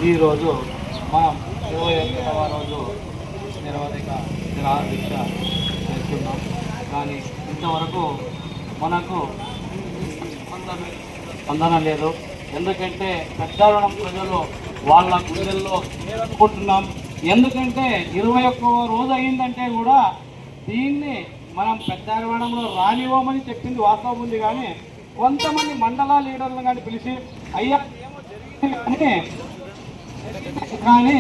ఈరోజు మనం 21వ రోజు నిరవధిక నిరాహార దీక్ష చేస్తున్నాం. కానీ ఇంతవరకు మనకు స్పందన లేదు. ఎందుకంటే పెద్దారణం ప్రజలు వాళ్ళ గుండెల్లో అనుకుంటున్నాం. ఎందుకంటే 21వ రోజు అయిందంటే కూడా దీన్ని మనం పెద్దారణంలో రానివ్వమని చెప్పింది వాస్తవం ఉంది. కానీ కొంతమంది మండల లీడర్లను కానీ పిలిచి అయ్యా ఏమో జరిగింది కానీ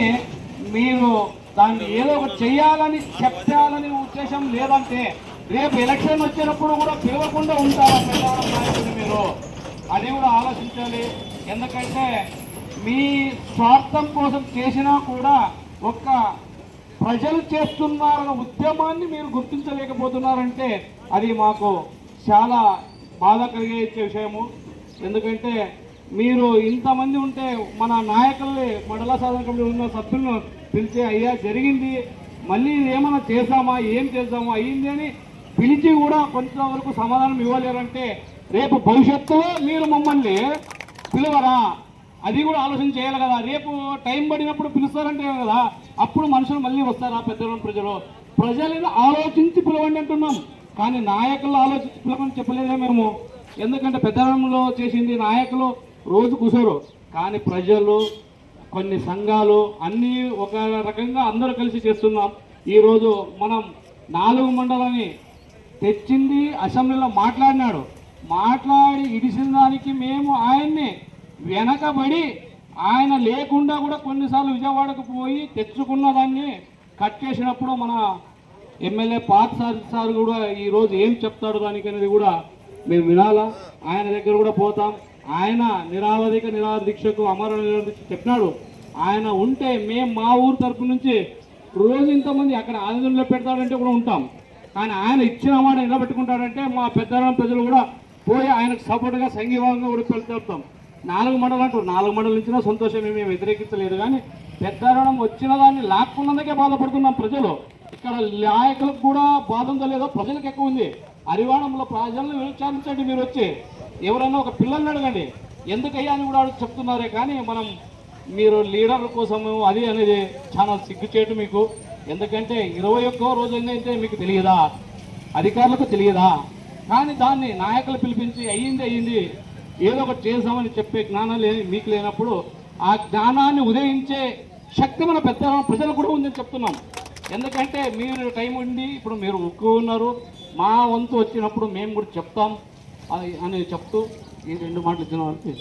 మీరు దాన్ని ఏదో ఒకటి చెయ్యాలని చెప్పాలని ఉద్దేశం లేదంటే రేపు ఎలక్షన్ వచ్చినప్పుడు కూడా పిలవకుండా ఉంటారా పెద్దవాళ్ళ నాయకులు? మీరు అది కూడా ఆలోచించాలి. ఎందుకంటే మీ స్వార్థం కోసం చేసినా కూడా ఒక్క ప్రజలు చేస్తున్నారన్న ఉద్యమాన్ని మీరు గుర్తించలేకపోతున్నారంటే అది మాకు చాలా బాధ కలిగే విషయము. ఎందుకంటే మీరు ఇంతమంది ఉంటే మన నాయకుల్ని మండల సాధన కమిటీ ఉన్న సభ్యులను పిలిచి అయ్యా జరిగింది మళ్ళీ ఏమైనా చేద్దామా ఏం చేద్దామా అయ్యింది అని పిలిచి కూడా కొంతవరకు సమాధానం ఇవ్వలేరంటే రేపు భవిష్యత్తులో మీరు మమ్మల్ని పిలవరా? అది కూడా ఆలోచన చేయాలి కదా. రేపు టైం పడినప్పుడు పిలుస్తారంటే కదా అప్పుడు మనుషులు మళ్ళీ వస్తారా? పెద్దలు ప్రజలను ఆలోచించి పిలవండి అంటున్నాం. కానీ నాయకులు ఆలోచించి పిలవని చెప్పలేదే మేము. ఎందుకంటే పెద్దలంలో చేసింది నాయకులు రోజు కూర్చోరు, కానీ ప్రజలు కొన్ని సంఘాలు అన్నీ ఒక రకంగా అందరూ కలిసి చేస్తున్నాం. ఈరోజు మనం 4 మండలాన్ని తెచ్చింది అసెంబ్లీలో మాట్లాడి ఇడిసిన దానికి మేము ఆయన్ని వెనకబడి ఆయన లేకుండా కూడా కొన్నిసార్లు విజయవాడకు పోయి తెచ్చుకున్న దాన్ని కట్ చేసినప్పుడు మన ఎమ్మెల్యే పార్థసారథి కూడా ఈరోజు ఏం చెప్తాడు దానికి అనేది కూడా మేము వినాలా. ఆయన దగ్గర కూడా పోతాం. ఆయన నిరాహార దీక్షకు అమర నిరాహార దీక్ష చెప్పినాడు. ఆయన ఉంటే మేము మా ఊరు తరపు నుంచి రోజు ఇంతమంది అక్కడ ఆందోళనలో పెడతాడంటే కూడా ఉంటాం. కానీ ఆయన ఇచ్చిన మాట నిలబెట్టుకుంటాడంటే మా పెద్దవాళ్ళ ప్రజలు కూడా పోయి ఆయనకు సపోర్ట్గా సంఘీభావంగా కూడా పెడతాం. 4 మండలం అంటారు, 4 మండలం ఇచ్చినా సంతోషం, మేము వ్యతిరేకించలేదు. కానీ పెద్దరణం వచ్చిన దాన్ని లాక్కున్నందుకే బాధపడుతున్నాం ప్రజలు. ఇక్కడ నాయకులకు కూడా బాధ ఉందో లేదో ప్రజలకు ఎక్కువ ఉంది. అరివాణంలో ప్రజలను విచారించండి. మీరు వచ్చి ఎవరైనా ఒక పిల్లల్ని అడగండి ఎందుకయ్యా అని కూడా చెప్తున్నారే. కానీ మీరు లీడర్ కోసము అది అనేది చాలా సిగ్గుచేటు మీకు. ఎందుకంటే 21వ రోజు అయితే మీకు తెలియదా? అధికారులకు తెలియదా? కానీ దాన్ని నాయకులు పిలిపించి అయ్యింది ఏదో ఒకటి చేసామని చెప్పే జ్ఞానం మీకు లేనప్పుడు ఆ జ్ఞానాన్ని ఉదయించే శక్తి మన పెద్ద ప్రజలకు కూడా ఉందని చెప్తున్నాం. ఎందుకంటే మీరు టైం ఉండి ఇప్పుడు మీరు ఉన్నారు, మా వంతు వచ్చినప్పుడు మేము కూడా చెప్తాం అని చెప్తూ ఈ 2 మాటలు ఇచ్చిన వాళ్ళకి